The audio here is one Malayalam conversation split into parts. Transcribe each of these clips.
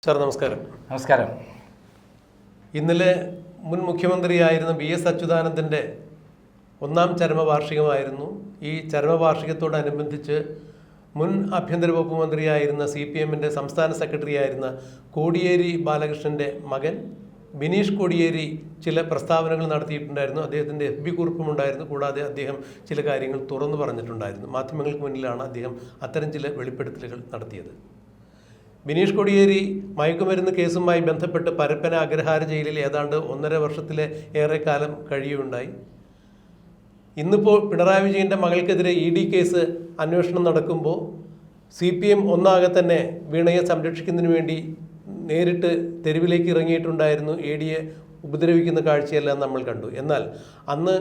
സാർ നമസ്കാരം. നമസ്കാരം. ഇന്നലെ മുൻ മുഖ്യമന്ത്രിയായിരുന്ന BS അച്യുതാനന്ദൻ്റെ ഒന്നാം ചരമവാർഷികമായിരുന്നു. ഈ ചരമവാർഷികത്തോടനുബന്ധിച്ച് മുൻ ആഭ്യന്തര വകുപ്പ് മന്ത്രിയായിരുന്ന CPMൻ്റെ സംസ്ഥാന സെക്രട്ടറി ആയിരുന്ന കോടിയേരി ബാലകൃഷ്ണൻ്റെ മകൻ ബിനീഷ് കോടിയേരി ചില പ്രസ്താവനകൾ നടത്തിയിട്ടുണ്ടായിരുന്നു. അദ്ദേഹത്തിൻ്റെ FB കുറിപ്പുമുണ്ടായിരുന്നു. കൂടാതെ അദ്ദേഹം ചില കാര്യങ്ങൾ തുറന്നു പറഞ്ഞിട്ടുണ്ടായിരുന്നു. മാധ്യമങ്ങൾക്ക് മുന്നിലാണ് അദ്ദേഹം അത്തരം ചില വെളിപ്പെടുത്തലുകൾ നടത്തിയത്. ബിനീഷ് കോടിയേരി മയക്കുമരുന്ന് കേസുമായി ബന്ധപ്പെട്ട് പരപ്പന അഗ്രഹാര ജയിലിൽ ഏതാണ്ട് 1.5 വർഷത്തിലെ ഏറെക്കാലം കഴിയുകയുണ്ടായി. ഇന്നിപ്പോൾ പിണറായി വിജയൻ്റെ മകൾക്കെതിരെ ED കേസ് അന്വേഷണം നടക്കുമ്പോൾ CPM ഒന്നാകെ തന്നെ വീണയെ സംരക്ഷിക്കുന്നതിന് വേണ്ടി നേരിട്ട് തെരുവിലേക്ക് ഇറങ്ങിയിട്ടുണ്ടായിരുന്നു. ADയെ ഉപദ്രവിക്കുന്ന കാഴ്ചയെല്ലാം നമ്മൾ കണ്ടു. എന്നാൽ അന്ന്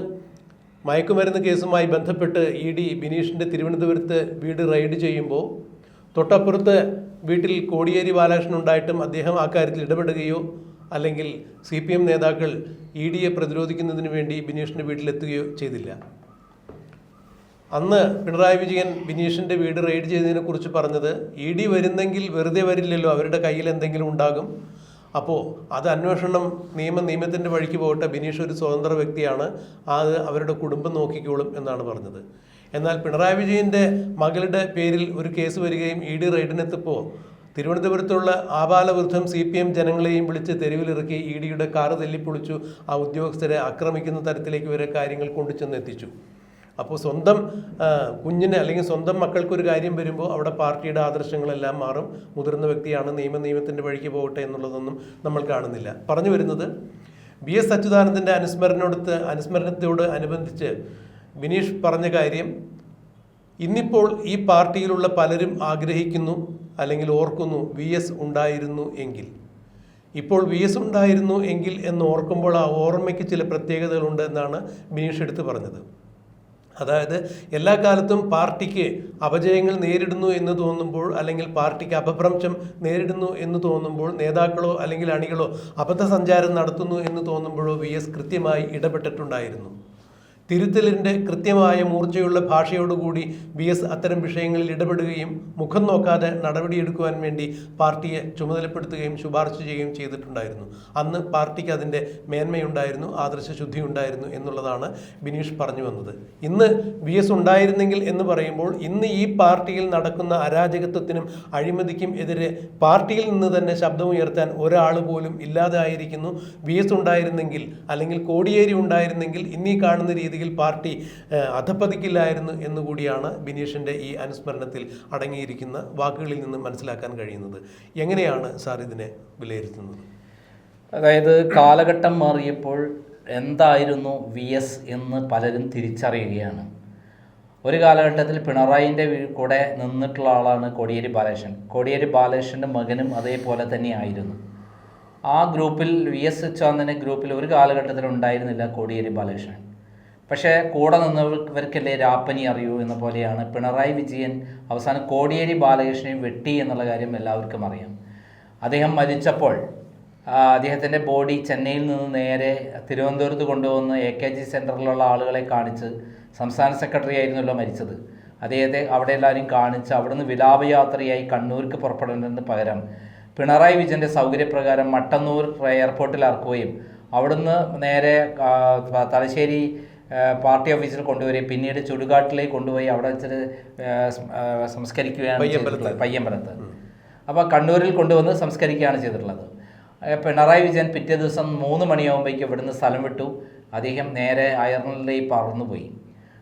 മയക്കുമരുന്ന് കേസുമായി ബന്ധപ്പെട്ട് ED ബിനീഷിൻ്റെ തിരുവനന്തപുരത്ത് വീട് റെയ്ഡ് ചെയ്യുമ്പോൾ തൊട്ടപ്പുറത്ത് വീട്ടിൽ കോടിയേരി ബാലകൃഷ്ണൻ ഉണ്ടായിട്ടും അദ്ദേഹം ആ കാര്യത്തിൽ ഇടപെടുകയോ അല്ലെങ്കിൽ CPM നേതാക്കൾ EDയെ പ്രതിരോധിക്കുന്നതിന് വേണ്ടി ബിനീഷിൻ്റെ വീട്ടിലെത്തുകയോ ചെയ്തില്ല. അന്ന് പിണറായി വിജയൻ ബിനീഷിൻ്റെ വീട് റെയ്ഡ് ചെയ്തതിനെക്കുറിച്ച് പറഞ്ഞത് ED വരുന്നെങ്കിൽ വെറുതെ വരില്ലല്ലോ, അവരുടെ കയ്യിൽ എന്തെങ്കിലും ഉണ്ടാകും, അപ്പോൾ അത് അന്വേഷണം നിയമത്തിൻ്റെ വഴിക്ക് പോകട്ടെ, ബിനീഷ് ഒരു സ്വതന്ത്ര വ്യക്തിയാണ്, അത് അവരുടെ കുടുംബം നോക്കിക്കോളും എന്നാണ് പറഞ്ഞത്. എന്നാൽ പിണറായി വിജയൻ്റെ മകളുടെ പേരിൽ ഒരു കേസ് വരികയും ED റെയ്ഡിനെത്തിപ്പോൾ തിരുവനന്തപുരത്തുള്ള ആബാലവൃദ്ധം CPM ജനങ്ങളെയും വിളിച്ച് തെരുവിലിറക്കി EDയുടെ കാറ് തല്ലിപ്പൊളിച്ചു, ആ ഉദ്യോഗസ്ഥരെ ആക്രമിക്കുന്ന തരത്തിലേക്ക് വരെ കാര്യങ്ങൾ കൊണ്ടുചെന്ന് എത്തിച്ചു. അപ്പോൾ സ്വന്തം കുഞ്ഞിന് അല്ലെങ്കിൽ സ്വന്തം മക്കൾക്കൊരു കാര്യം വരുമ്പോൾ അവിടെ പാർട്ടിയുടെ ആദർശങ്ങളെല്ലാം മാറും. മുതിർന്ന വ്യക്തിയാണ്, നിയമത്തിൻ്റെ വഴിക്ക് പോകട്ടെ എന്നുള്ളതൊന്നും നമ്മൾ കാണുന്നില്ല. പറഞ്ഞു വരുന്നത് BS അച്യുതാനന്ദൻ്റെ അനുസ്മരണത്തോട് അനുബന്ധിച്ച് ബിനീഷ് പറഞ്ഞ കാര്യം, ഇന്നിപ്പോൾ ഈ പാർട്ടിയിലുള്ള പലരും ആഗ്രഹിക്കുന്നു അല്ലെങ്കിൽ ഓർക്കുന്നു VS ഉണ്ടായിരുന്നു എങ്കിൽ. ഇപ്പോൾ VS ഉണ്ടായിരുന്നു എങ്കിൽ എന്ന് ഓർക്കുമ്പോൾ ആ ഓർമ്മയ്ക്ക് ചില പ്രത്യേകതകളുണ്ട് എന്നാണ് ബിനീഷ് എടുത്ത് പറഞ്ഞത്. അതായത് എല്ലാ കാലത്തും പാർട്ടിക്ക് അപജയങ്ങൾ നേരിടുന്നു എന്ന് തോന്നുമ്പോൾ അല്ലെങ്കിൽ പാർട്ടിക്ക് അപഭ്രംശം നേരിടുന്നു എന്ന് തോന്നുമ്പോൾ നേതാക്കളോ അല്ലെങ്കിൽ അണികളോ അബദ്ധസഞ്ചാരം നടത്തുന്നു എന്ന് തോന്നുമ്പോഴോ VS കൃത്യമായി ഇടപെട്ടിട്ടുണ്ടായിരുന്നു. തിരുത്തലിൻ്റെ കൃത്യമായ മൂർച്ചയുള്ള ഭാഷയോടുകൂടി BS അത്തരം വിഷയങ്ങളിൽ ഇടപെടുകയും മുഖം നോക്കാതെ നടപടിയെടുക്കുവാൻ വേണ്ടി പാർട്ടിയെ ചുമതലപ്പെടുത്തുകയും ശുപാർശ ചെയ്യുകയും ചെയ്തിട്ടുണ്ടായിരുന്നു. അന്ന് പാർട്ടിക്ക് അതിൻ്റെ മേന്മയുണ്ടായിരുന്നു, ആദർശശുദ്ധി ഉണ്ടായിരുന്നു എന്നുള്ളതാണ് ബിനീഷ് പറഞ്ഞു വന്നത്. ഇന്ന് VS ഉണ്ടായിരുന്നെങ്കിൽ എന്ന് പറയുമ്പോൾ ഇന്ന് ഈ പാർട്ടിയിൽ നടക്കുന്ന അരാജകത്വത്തിനും അഴിമതിക്കും എതിരെ പാർട്ടിയിൽ നിന്ന് തന്നെ ശബ്ദമുയർത്താൻ ഒരാൾ പോലും ഇല്ലാതെ ആയിരിക്കുന്നു. VS ഉണ്ടായിരുന്നെങ്കിൽ അല്ലെങ്കിൽ കോടിയേരി ഉണ്ടായിരുന്നെങ്കിൽ ഇന്നീ കാണുന്ന രീതിയിൽ പാർട്ടി അധപ്പതിക്കില്ലായിരുന്നു എന്നുകൂടിയാണ് ബിനീഷിൻ്റെ ഈ അനുസ്മരണത്തിൽ അടങ്ങിയിരിക്കുന്ന വാക്കുകളിൽ നിന്ന് മനസ്സിലാക്കാൻ കഴിയുന്നത്. എങ്ങനെയാണ് സാർ ഇതിനെ വിലയിരുത്തുന്നത്? അതായത് കാലഘട്ടം മാറിയപ്പോൾ എന്തായിരുന്നു VS എന്ന് പലരും തിരിച്ചറിയുകയാണ്. ഒരു കാലഘട്ടത്തിൽ പിണറായിൻ്റെ കൂടെ നിന്നിട്ടുള്ള ആളാണ് കോടിയേരി ബാലകൃഷ്ണൻ. കോടിയേരി ബാലകൃഷ്ണൻ്റെ മകനും അതേപോലെ തന്നെയായിരുന്നു. ആ ഗ്രൂപ്പിൽ VS അച്യുതാനന്ദൻ്റെ ഗ്രൂപ്പിൽ ഒരു കാലഘട്ടത്തിൽ ഉണ്ടായിരുന്നില്ല കോടിയേരി ബാലകൃഷ്ണൻ. പക്ഷേ കൂടെ നിന്നവർക്കല്ലേ രാപ്പനി അറിയൂ എന്ന പോലെയാണ് പിണറായി വിജയൻ അവസാനം കോടിയേരി ബാലകൃഷ്ണനെ വെട്ടി എന്നുള്ള കാര്യം എല്ലാവർക്കും അറിയാം. അദ്ദേഹം മരിച്ചപ്പോൾ അദ്ദേഹത്തിൻ്റെ ബോഡി ചെന്നൈയിൽ നിന്ന് നേരെ തിരുവനന്തപുരത്ത് കൊണ്ടുവന്ന് AKG സെൻറ്ററിലുള്ള ആളുകളെ കാണിച്ച്, സംസ്ഥാന സെക്രട്ടറി ആയിരുന്നല്ലോ മരിച്ചത്, അദ്ദേഹത്തെ അവിടെ എല്ലാവരും കാണിച്ച് അവിടുന്ന് വിലാപയാത്രയായി കണ്ണൂർക്ക് പുറപ്പെടുന്നതിന് പകരം പിണറായി വിജയൻ്റെ സൗകര്യപ്രകാരം മട്ടന്നൂർ എയർപോർട്ടിൽ ഇറക്കുകയും അവിടുന്ന് നേരെ തലശ്ശേരി പാർട്ടി ഓഫീസിൽ കൊണ്ടുവരികയും പിന്നീട് ചുടുകാട്ടിലേക്ക് കൊണ്ടുപോയി അവിടെ വെച്ചിട്ട് സംസ്കരിക്കുകയാണ് ചെയ്തിട്ടുള്ളത്, പയ്യമ്പലത്ത്. അപ്പോൾ കണ്ണൂരിൽ കൊണ്ടുവന്ന് സംസ്കരിക്കുകയാണ് ചെയ്തിട്ടുള്ളത്. പിണറായി വിജയൻ പിറ്റേ ദിവസം 3 മണിയാകുമ്പോഴേക്കും ഇവിടുന്ന് സ്ഥലം വിട്ടു. അദ്ദേഹം നേരെ അയർലൻഡിലേക്ക് പറന്നുപോയി.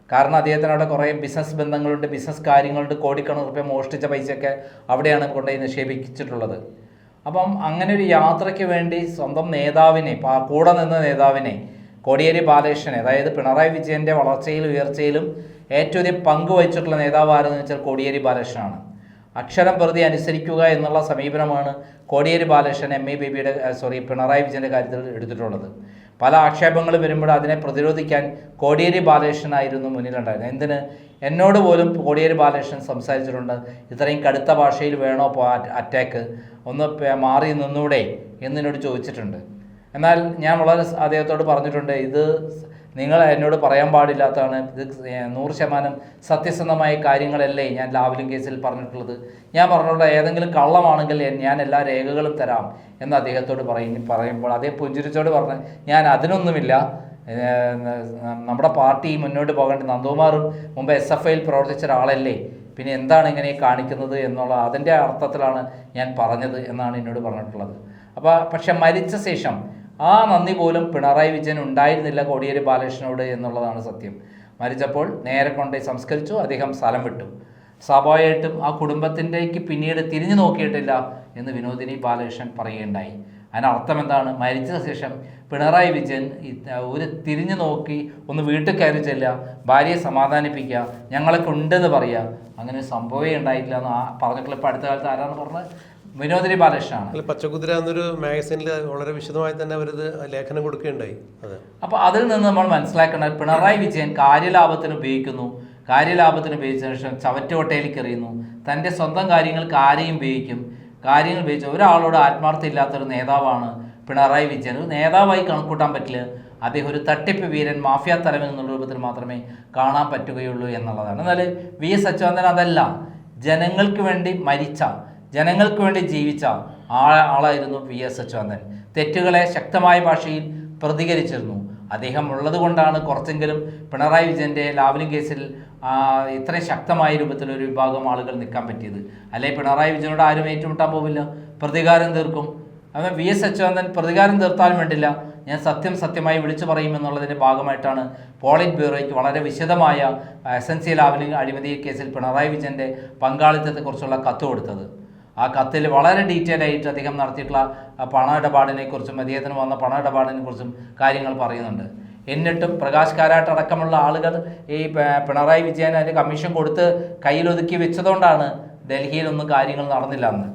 കാരണം അദ്ദേഹത്തിന് അവിടെ കുറേ ബിസിനസ് ബന്ധങ്ങളുണ്ട്, ബിസിനസ് കാര്യങ്ങളുണ്ട്, കോടിക്കണക്കിന് റുപ്യ മോഷ്ടിച്ച പൈസയൊക്കെ അവിടെയാണ് കൊണ്ടുപോയി നിക്ഷേപിച്ചിട്ടുള്ളത്. അപ്പം അങ്ങനെ ഒരു യാത്രയ്ക്ക് വേണ്ടി സ്വന്തം നേതാവിനെ, കൂടെ നിന്ന നേതാവിനെ, കോടിയേരി ബാലകൃഷ്ണനെ, അതായത് പിണറായി വിജയൻ്റെ വളർച്ചയിലും ഉയർച്ചയിലും ഏറ്റവും അധികം പങ്കുവഹിച്ചിട്ടുള്ള നേതാവ് ആരെന്ന് വെച്ചാൽ കോടിയേരി ബാലകൃഷ്ണനാണ്. അക്ഷരം പ്രതി അനുസരിക്കുക എന്നുള്ള സമീപനമാണ് കോടിയേരി ബാലകൃഷ്ണൻ പിണറായി വിജയൻ്റെ കാര്യത്തിൽ എടുത്തിട്ടുള്ളത്. പല ആക്ഷേപങ്ങൾ വരുമ്പോൾ അതിനെ പ്രതിരോധിക്കാൻ കോടിയേരി ബാലകൃഷ്ണനായിരുന്നു മുന്നിലുണ്ടായിരുന്നത്. എന്തിന്, എന്നോട് പോലും കോടിയേരി ബാലകൃഷ്ണൻ സംസാരിച്ചിട്ടുണ്ട്, ഇത്രയും കടുത്ത ഭാഷയിൽ വേണോ അറ്റാക്ക്, ഒന്ന് മാറി നിന്നൂടെ എന്നോട് ചോദിച്ചിട്ടുണ്ട്. എന്നാൽ ഞാൻ വളരെ അദ്ദേഹത്തോട് പറഞ്ഞിട്ടുണ്ട്, ഇത് നിങ്ങൾ എന്നോട് പറയാൻ പാടില്ലാത്തതാണ്, ഇത് 100% സത്യസന്ധമായ കാര്യങ്ങളല്ലേ ഞാൻ ലാവ്ലിൻ കേസിൽ പറഞ്ഞിട്ടുള്ളത്. ഞാൻ പറഞ്ഞിട്ടുള്ള ഏതെങ്കിലും കള്ളമാണെങ്കിൽ ഞാൻ എല്ലാ രേഖകളും തരാം എന്ന് അദ്ദേഹത്തോട് പറയുമ്പോൾ അദ്ദേഹം പുഞ്ചിരിച്ചോട് പറഞ്ഞ് ഞാൻ അതിനൊന്നുമില്ല, നമ്മുടെ പാർട്ടി മുന്നോട്ട് പോകേണ്ട, നന്ദകുമാറും മുമ്പ് SFIയിൽ പ്രവർത്തിച്ച ഒരാളല്ലേ, പിന്നെ എന്താണ് ഇങ്ങനെ കാണിക്കുന്നത് എന്നുള്ള അതിൻ്റെ അർത്ഥത്തിലാണ് ഞാൻ പറഞ്ഞത് എന്നാണ് എന്നോട് പറഞ്ഞിട്ടുള്ളത്. പക്ഷെ മരിച്ച ശേഷം ആ നന്ദി പോലും പിണറായി വിജയൻ ഉണ്ടായിരുന്നില്ല കോടിയേരി ബാലകൃഷ്ണനോട് എന്നുള്ളതാണ് സത്യം. മരിച്ചപ്പോൾ നേരെ കൊണ്ടുപോയി സംസ്കരിച്ചു, അദ്ദേഹം സ്ഥലം വിട്ടു. സ്വാഭാവികമായിട്ടും ആ കുടുംബത്തിൻ്റെക്ക് പിന്നീട് തിരിഞ്ഞു നോക്കിയിട്ടില്ല എന്ന് വിനോദിനി ബാലകൃഷ്ണൻ പറയുകയുണ്ടായി. അതിനർത്ഥം എന്താണ്? മരിച്ച ശേഷം പിണറായി വിജയൻ ഒരു തിരിഞ്ഞു നോക്കി ഒന്ന് വീട്ടിൽ കയറി ചെല്ലുക, ഭാര്യയെ സമാധാനിപ്പിക്കുക, ഞങ്ങളൊക്കെ ഉണ്ടെന്ന് പറയുക, അങ്ങനെ ഒരു സംഭവമേ ഉണ്ടായിട്ടില്ല എന്ന് പറഞ്ഞിട്ടുള്ള ഇപ്പോൾ അടുത്ത കാലത്ത് ആരാണ് പറഞ്ഞത്? വിനോദിനി ബാലകൃഷ്ണനാണ്. പച്ചക്കുതിര എന്നൊരു മാഗസീനിൽ വളരെ വിശദമായി തന്നെ അവരത് ലേഖനം കൊടുക്കുകയുണ്ടായി. അപ്പോൾ അതിൽ നിന്ന് നമ്മൾ മനസ്സിലാക്കേണ്ടത് പിണറായി വിജയൻ കാര്യലാഭത്തിന് ഉപയോഗിച്ച ശേഷം ചവറ്റുകൊട്ടയിലേക്ക് എറിയുന്നു. തൻ്റെ സ്വന്തം കാര്യങ്ങൾക്ക് ആരെയും കാര്യങ്ങൾ ഉപയോഗിച്ച് ഒരാളോട് ആത്മാർത്ഥ ഇല്ലാത്തൊരു നേതാവാണ് പിണറായി വിജയൻ. ഒരു നേതാവായി കണക്കൂട്ടാൻ പറ്റില്ല. അദ്ദേഹം ഒരു തട്ടിപ്പ് വീരൻ, മാഫിയ തലവൻ എന്നുള്ള രൂപത്തിൽ മാത്രമേ കാണാൻ പറ്റുകയുള്ളൂ എന്നുള്ളതാണ്. എന്നാൽ VS അച്യുതാനന്ദൻ അതല്ല. ജനങ്ങൾക്ക് വേണ്ടി മരിച്ച, ജനങ്ങൾക്ക് വേണ്ടി ജീവിച്ച ആളായിരുന്നു VS അച്യുതാനന്ദൻ. തെറ്റുകളെ ശക്തമായ ഭാഷയിൽ പ്രതികരിച്ചിരുന്നു. അദ്ദേഹം ഉള്ളത് കൊണ്ടാണ് കുറച്ചെങ്കിലും പിണറായി വിജയൻ്റെ ലാവ്ലിൻ കേസിൽ ഇത്രയും ശക്തമായ രൂപത്തിലൊരു വിഭാഗം ആളുകൾ നിൽക്കാൻ പറ്റിയത്. അല്ലെങ്കിൽ പിണറായി വിജയനോട് ആരും ഏറ്റുമുട്ടാൻ പോവില്ല, പ്രതികാരം തീർക്കും. അവൻ VS അച്യുതാനന്ദൻ പ്രതികാരം തീർത്താലും വേണ്ടില്ല, ഞാൻ സത്യമായി വിളിച്ചു പറയുമെന്നുള്ളതിൻ്റെ ഭാഗമായിട്ടാണ് പോളിറ്റ് ബ്യൂറോയ്ക്ക് വളരെ വിശദമായ എസൻസിയൽ ലാവ്ലിൻ അഴിമതി കേസിൽ പിണറായി വിജയൻ്റെ പങ്കാളിത്തത്തെക്കുറിച്ചുള്ള കത്ത് കൊടുത്തത്. ആ കത്തിൽ വളരെ ഡീറ്റെയിൽ ആയിട്ട് അദ്ദേഹം നടത്തിയിട്ടുള്ള പണ ഇടപാടിനെക്കുറിച്ചും അദ്ദേഹത്തിന് വന്ന പണ ഇടപാടിനെക്കുറിച്ചും കാര്യങ്ങൾ പറയുന്നുണ്ട്. എന്നിട്ടും പ്രകാശ് കാരാട്ട് അടക്കമുള്ള ആളുകൾ ഈ പിണറായി വിജയൻ അതിന് കമ്മീഷൻ കൊടുത്ത് കയ്യിലൊതുക്കി വെച്ചതുകൊണ്ടാണ് ഡൽഹിയിലൊന്നും കാര്യങ്ങൾ നടന്നില്ല എന്ന്.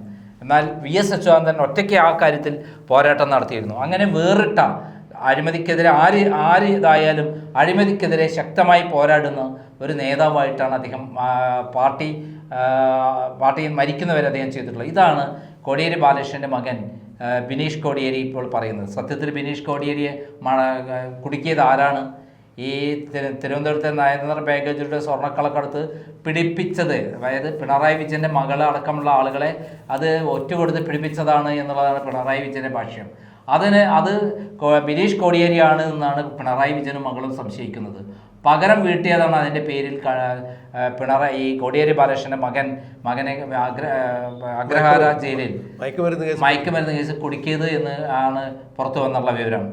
എന്നാൽ VS അച്യുതാനന്ദൻ ഒറ്റയ്ക്ക് ആ കാര്യത്തിൽ പോരാട്ടം നടത്തിയിരുന്നു. അങ്ങനെ വേറിട്ട അഴിമതിക്കെതിരെ ആര് ഇതായാലും അഴിമതിക്കെതിരെ ശക്തമായി പോരാടുന്ന ഒരു നേതാവായിട്ടാണ് അദ്ദേഹം പാർട്ടിയിൽ മരിക്കുന്നവരെ അദ്ദേഹം ചെയ്തിട്ടുള്ളത്. ഇതാണ് കോടിയേരി ബാലകൃഷ്ണൻ്റെ മകൻ ബിനീഷ് കോടിയേരി ഇപ്പോൾ പറയുന്നത്. സത്യത്തിൽ ബിനീഷ് കോടിയേരിയെ കുടുക്കിയത് ആരാണ്? ഈ തിരുവനന്തപുരത്തെ നയതന്ത്ര ബാഗേജിയുടെ സ്വർണ്ണക്കളക്കടത്ത് പിടിപ്പിച്ചത്, അതായത് പിണറായി വിജയൻ്റെ മകൾ അടക്കമുള്ള ആളുകളെ അത് ഒറ്റുകൊടുത്ത് പിടിപ്പിച്ചതാണ് എന്നുള്ളതാണ് പിണറായി വിജയൻ്റെ ഭാഷ്യം. അത് ബിനീഷ് കോടിയേരിയാണ് എന്നാണ് പിണറായി വിജയനും മകളും സംശയിക്കുന്നത്. പകരം വീട്ടിയതാണ് അതിൻ്റെ പേരിൽ ഈ കോടിയേരി ബാലകൃഷ്ണൻ്റെ മകനെ അഗ്രഹാര ജയിലിൽ മയക്കുമരുന്ന് കേസ് കുടുക്കിയത് എന്ന് ആണ് പുറത്തു വന്നുള്ള വിവരം.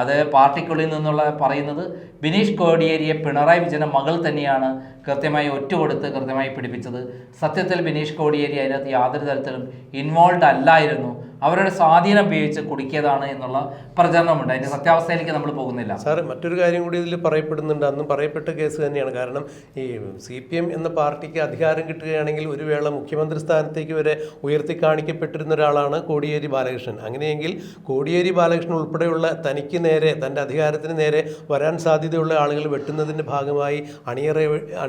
അത് പാർട്ടിക്കുള്ളിൽ നിന്നുള്ള പറയുന്നത് ബിനീഷ് കോടിയേരിയെ പിണറായി വിജയൻ്റെ മകൾ തന്നെയാണ് കൃത്യമായി ഒറ്റുകൊടുത്ത് കൃത്യമായി പിടിപ്പിച്ചത്. സത്യത്തിൽ ബിനീഷ് കോടിയേരി അതിനകത്ത് യാതൊരു തരത്തിലും ഇൻവോൾവ് അല്ലായിരുന്നു, അവരുടെ സ്വാധീനം ഉപയോഗിച്ച് കുടുക്കിയതാണ് എന്നുള്ള പ്രചരണമുണ്ട്. അതിൻ്റെ സത്യാവസ്ഥയിലേക്ക് നമ്മൾ പോകുന്നില്ല. സാർ, മറ്റൊരു കാര്യം കൂടി ഇതിൽ പറയപ്പെടുന്നുണ്ട്. അന്ന് പറയപ്പെട്ട കേസ് തന്നെയാണ്. കാരണം ഈ CPM എന്ന പാർട്ടിക്ക് അധികാരം കിട്ടുകയാണെങ്കിൽ ഒരു വേള മുഖ്യമന്ത്രി സ്ഥാനത്തേക്ക് വരെ ഉയർത്തി കാണിക്കപ്പെട്ടിരുന്ന ഒരാളാണ് കോടിയേരി ബാലകൃഷ്ണൻ. അങ്ങനെയെങ്കിൽ കോടിയേരി ബാലകൃഷ്ണൻ ഉൾപ്പെടെയുള്ള തനിക്ക് നേരെ, തൻ്റെ അധികാരത്തിന് നേരെ വരാൻ സാധ്യതയുള്ള ആളുകൾ വെട്ടുന്നതിൻ്റെ ഭാഗമായി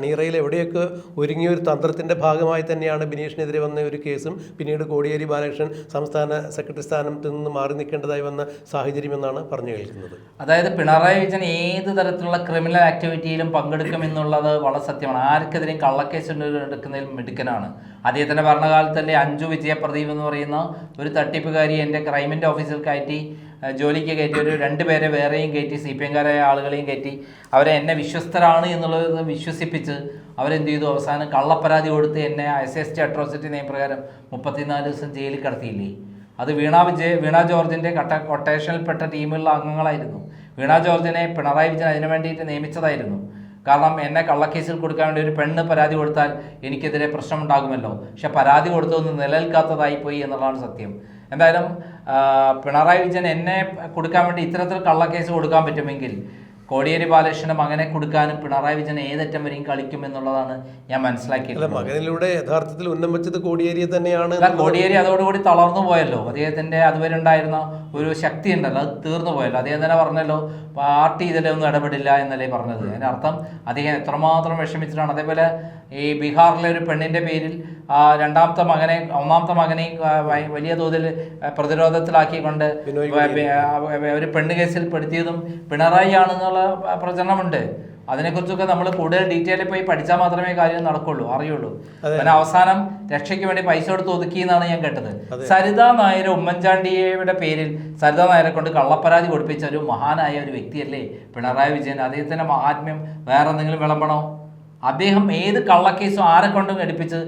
അണിയറയിൽ എവിടെയൊക്കെ ഒരുങ്ങിയ ഒരു തന്ത്രത്തിൻ്റെ ഭാഗമായി തന്നെയാണ് ബിനീഷിനെതിരെ വന്ന ഒരു കേസും പിന്നീട് കോടിയേരി ബാലകൃഷ്ണൻ സംസ്ഥാന സെക്രട്ടറി സ്ഥാനത്ത് നിന്ന് മാറി നിൽക്കേണ്ടതായി വന്ന സാഹചര്യമെന്നാണ് പറഞ്ഞു കേൾക്കുന്നത്. അതായത് പിണറായി വിജയൻ ഏത് തരത്തിലുള്ള ക്രിമിനൽ ആക്ടിവിറ്റിയിലും പങ്കെടുക്കുമെന്നുള്ളത് വളരെ സത്യമാണ്. ആർക്കെതിരെയും കള്ളക്കേസ് എടുക്കുന്നതിൽ മിടുക്കനാണ്. അദ്ദേഹത്തിൻ്റെ ഭരണകാലത്തല്ലേ അഞ്ജു വിജയപ്രദീപ് എന്ന് പറയുന്ന ഒരു തട്ടിപ്പുകാരി എൻ്റെ ക്രൈമിൻ്റെ ഓഫീസിൽ കയറ്റി ജോലിക്ക് കയറ്റി, ഒരു 2 പേരെ വേറെയും കയറ്റി, CPM-കാരായ ആളുകളെയും കയറ്റി, അവരെ എന്നെ വിശ്വസ്തരാണ് എന്നുള്ളത് വിശ്വസിപ്പിച്ച് അവരെന്ത് ചെയ്തു? അവസാനം കള്ളപ്പരാതി കൊടുത്ത് എന്നെ SST അട്രോസിറ്റി നിയമപ്രകാരം 34 ദിവസം ജയിലിൽ കിടത്തിയില്ലേ? അത് വീണ ജോർജിൻ്റെ കൊട്ടേഷനിൽപ്പെട്ട ടീമിലുള്ള അംഗങ്ങളായിരുന്നു. വീണ ജോർജിനെ പിണറായി വിജയൻ അതിനു വേണ്ടിയിട്ട് നിയമിച്ചതായിരുന്നു. കാരണം എന്നെ കള്ളക്കേസിൽ കൊടുക്കാൻ വേണ്ടി ഒരു പെണ്ണ് പരാതി കൊടുത്താൽ എനിക്കെതിരെ പ്രശ്നമുണ്ടാകുമല്ലോ. പക്ഷെ പരാതി കൊടുത്തൊന്നും നിലനിൽക്കാത്തതായി പോയി എന്നുള്ളതാണ് സത്യം. എന്തായാലും പിണറായി വിജയൻ എന്നെ കൊടുക്കാൻ വേണ്ടി ഇത്തരത്തിൽ കള്ളക്കേസ് കൊടുക്കാൻ പറ്റുമെങ്കിൽ കോടിയേരി ബാലകൃഷ്ണന്റെ മകനെ കൊടുക്കാനും പിണറായി വിജയൻ ഏതറ്റം വരെയും കളിക്കും എന്നുള്ളതാണ് ഞാൻ മനസ്സിലാക്കിയത്. മകനിലൂടെ യഥാർത്ഥത്തിൽ ഉന്നം വെച്ചത് കോടിയേരിയെ തന്നെയാണ്. കോടിയേരി അതോടുകൂടി തളർന്നു പോയല്ലോ. അദ്ദേഹത്തിന്റെ അതുവരെ ഉണ്ടായിരുന്ന ഒരു ശക്തി ഉണ്ടല്ലോ, അത് തീർന്നു പോയല്ലോ. അദ്ദേഹം തന്നെ പറഞ്ഞല്ലോ, പാർട്ടി ഇതിലൊന്നും ഇടപെടില്ല എന്നല്ലേ പറഞ്ഞത്. അതിനർത്ഥം അദ്ദേഹം എത്രമാത്രം വിഷമിച്ചിട്ടാണ്. അതേപോലെ ഈ ബീഹാറിലെ ഒരു പെണ്ണിന്റെ പേരിൽ രണ്ടാമത്തെ മകനെ ഒന്നാമത്തെ മകനെ വലിയ തോതിൽ പ്രതിരോധത്തിലാക്കിക്കൊണ്ട് ഒരു പെണ്ണ് കേസിൽ പെടുത്തിയതും പിണറായി ആണെന്നുള്ള പ്രചരണമുണ്ട്. അതിനെക്കുറിച്ചൊക്കെ നമ്മൾ കൂടുതൽ ഡീറ്റെയിൽ പോയി പഠിച്ചാൽ മാത്രമേ കാര്യം നടക്കുള്ളൂ, അറിയുള്ളൂ. പിന്നെ അവസാനം രക്ഷയ്ക്ക് വേണ്ടി പൈസ കൊടുത്ത് ഒതുക്കി എന്നാണ് ഞാൻ കേട്ടത്. സരിതാ നായർ ഉമ്മൻചാണ്ടിയുടെ പേരിൽ സരിതാ നായരെ കൊണ്ട് കള്ളപ്പരാതി കൊടുപ്പിച്ച ഒരു മഹാനായ ഒരു വ്യക്തിയല്ലേ പിണറായി വിജയൻ. അദ്ദേഹത്തിന്റെ മഹാത്മ്യം വേറെ എന്തെങ്കിലും വിളമ്പണോ? അദ്ദേഹം ഏത് കള്ളക്കേസും ആരെ കൊണ്ടും എടുപ്പിച്ച്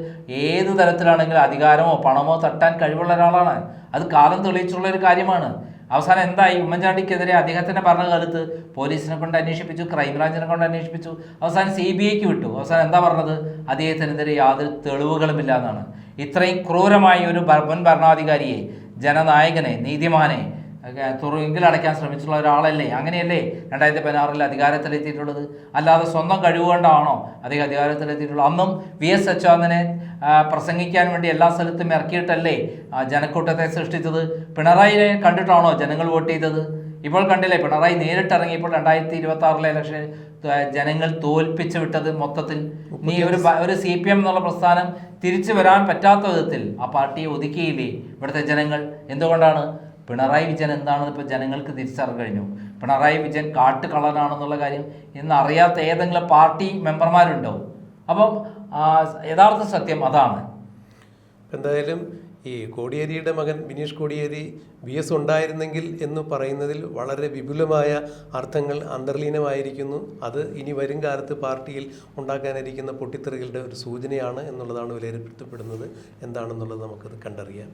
ഏത് തരത്തിലാണെങ്കിലും അധികാരമോ പണമോ തട്ടാൻ കഴിവുള്ള ഒരാളാണ്. അത് കാലം തെളിയിച്ചുള്ള ഒരു കാര്യമാണ്. അവസാനം എന്തായി? ഉമ്മൻചാണ്ടിക്കെതിരെ അദ്ദേഹത്തിന്റെ ഭരണകാലത്ത് പോലീസിനെ കൊണ്ട് അന്വേഷിപ്പിച്ചു, ക്രൈംബ്രാഞ്ചിനെ കൊണ്ട് അന്വേഷിപ്പിച്ചു, അവസാനം CBIക്ക് വിട്ടു. അവസാനം എന്താ പറഞ്ഞത്? അദ്ദേഹത്തിനെതിരെ യാതൊരു തെളിവുകളുമില്ല എന്നാണ്. ഇത്രയും ക്രൂരമായ ഒരു മുൻ ഭരണാധികാരിയെ, ജനനായകനെ, നീതിമാനെ തുറുങ്കിൽ അടയ്ക്കാൻ ശ്രമിച്ചിട്ടുള്ള ഒരാളല്ലേ? അങ്ങനെയല്ലേ 2016 അധികാരത്തിലെത്തിയിട്ടുള്ളത്? അല്ലാതെ സ്വന്തം കഴിവുകൊണ്ടാണോ അദ്ദേഹം അധികാരത്തിലെത്തിയിട്ടുള്ളത്? അന്നും VS അച്യുതാനന്ദനെ പ്രസംഗിക്കാൻ വേണ്ടി എല്ലാ സ്ഥലത്തും ഇറക്കിയിട്ടല്ലേ ജനക്കൂട്ടത്തെ സൃഷ്ടിച്ചത്? പിണറായിയെ കണ്ടിട്ടാണോ ജനങ്ങൾ വോട്ട് ചെയ്തത്? ഇപ്പോൾ കണ്ടില്ലേ, പിണറായി നേരിട്ടിറങ്ങിയപ്പോൾ 2026 ഇലക്ഷൻ ജനങ്ങൾ തോൽപ്പിച്ചു വിട്ടത് മൊത്തത്തിൽ. നീ ഒരു CPM എന്നുള്ള പ്രസ്ഥാനം തിരിച്ചു വരാൻ പറ്റാത്ത വിധത്തിൽ ആ പാർട്ടിയെ ഒതുക്കിയില്ലേ ഇവിടുത്തെ ജനങ്ങൾ? എന്തുകൊണ്ടാണ്? പിണറായി വിജയൻ എന്താണെന്ന് ഇപ്പോൾ ജനങ്ങൾക്ക് തിരിച്ചറിഞ്ഞു കഴിഞ്ഞു. പിണറായി വിജയൻ കാട്ടുകള്ളനാണെന്നുള്ള കാര്യം ഇന്ന് അറിയാത്ത ഏതെങ്കിലും പാർട്ടി മെമ്പർമാരുണ്ടോ? അപ്പം യഥാർത്ഥ സത്യം അതാണ്. എന്തായാലും ഈ കോടിയേരിയുടെ മകൻ ബിനീഷ് കോടിയേരി VS ഉണ്ടായിരുന്നെങ്കിൽ എന്ന് പറയുന്നതിൽ വളരെ വിപുലമായ അർത്ഥങ്ങൾ അന്തർലീനമായിരിക്കുന്നു. അത് ഇനി വരും കാലത്ത് പാർട്ടിയിൽ ഉണ്ടാക്കാനിരിക്കുന്ന പൊട്ടിത്തെറികളുടെ ഒരു സൂചനയാണ് എന്നുള്ളതാണ് വിലയിരുത്തപ്പെടുന്നത്. എന്താണെന്നുള്ളത് നമുക്കത് കണ്ടറിയാം.